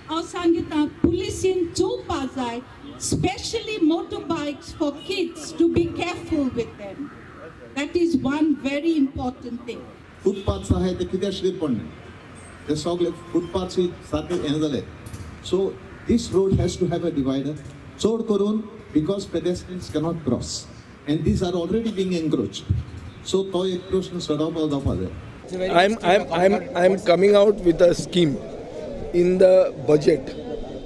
हांव सांगिता पुलिसीन चोवपा जाय specially motorbikes for kids to be careful with them. That is one very important thing. Footpaths आहाय ते कित्याक स्लीप पडना ते सगळे फुटपाथ्स सारके हें जाले so this road has to have a divider चड करून because pedestrians cannot cross and these are already being encroached so तो एक प्रश्न सोडवपाक जावपा जाय I'm coming out with a scheme in the budget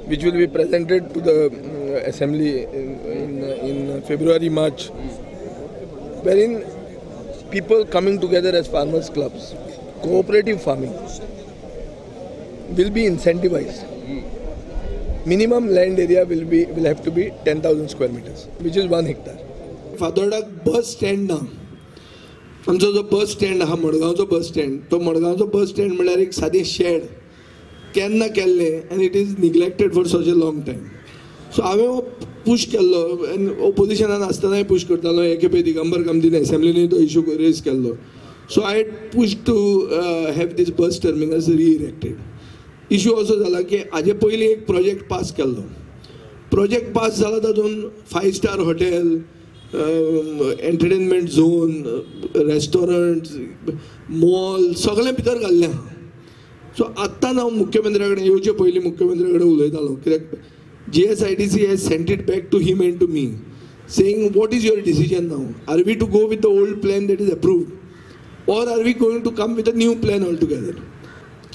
which will be presented to the assembly in February March, wherein people coming together as farmers clubs, cooperative farming will be incentivized. Minimum land area will have to be 10,000 square meters, which is 1 hectare. फातोर्डाक bus stand ना. आमचो जो bus stand आहा मडगांवचो bus stand तो मडगांवचो bus stand म्हळ्यार एक सादें shade केन्ना केल्लें आनी it is neglected for such a long time. So हांवें पुश केल्लो आनी ओपोजिशनान आसतनाय पुश करतालो एकेपे दिगंबर कामतीन एसेंब्लीनूय तो इशू रेज केल्लो. So I push to have this bus terminus रिइरेक्टेड. Issue असो जाला की हाजे पयलीं एक प्रोजेक्ट पास केल्लो. प्रोजेक्ट पास जाला तातूंत 5 star hotel, entertainment zone, restaurant, mall सगळें भितर घाल्लें आहा. सो आत्तां हांव मुख्यमंत्र्या कडेन येवचे पयलीं मुख्यमंत्र्या कडेन उलयतालो कित्याक GSIDC has sent it back to him and to me saying what is your decision now? Are we to go with the old plan that is approved or are we going to come with a new plan altogether?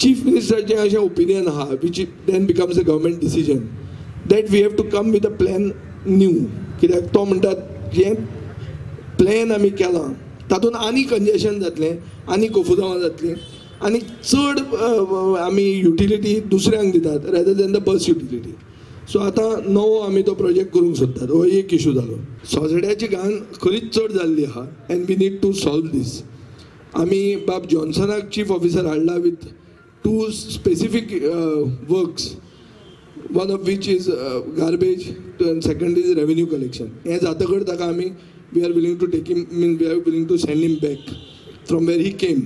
Chief Ministerचे अशें opinion आहा which then becomes a government decision that we have to come with a plan new. कित्याक तो म्हणटात जें plan आमी केलां तातूंत आनी कंजेशन जातलें, आनी कोफुजावां जातलीं आनी चड आमी युटिलिटी दुसऱ्यांक दितात rather than the bus utility. So आतां नवो आमी तो प्रोजेक्ट करूंक सोदतात. हो एक इशू जालो. सोजड्याची घाण खरीच चड जाल्ली आहा and we need to solve this. आमी बाब जॉन्सनाक चीफ ऑफिसर हाडला with 2 specific works, one of which is garbage and second is revenue collection. हें जातकच ताका आमी we are willing to take him we are willing to send him back from where he came.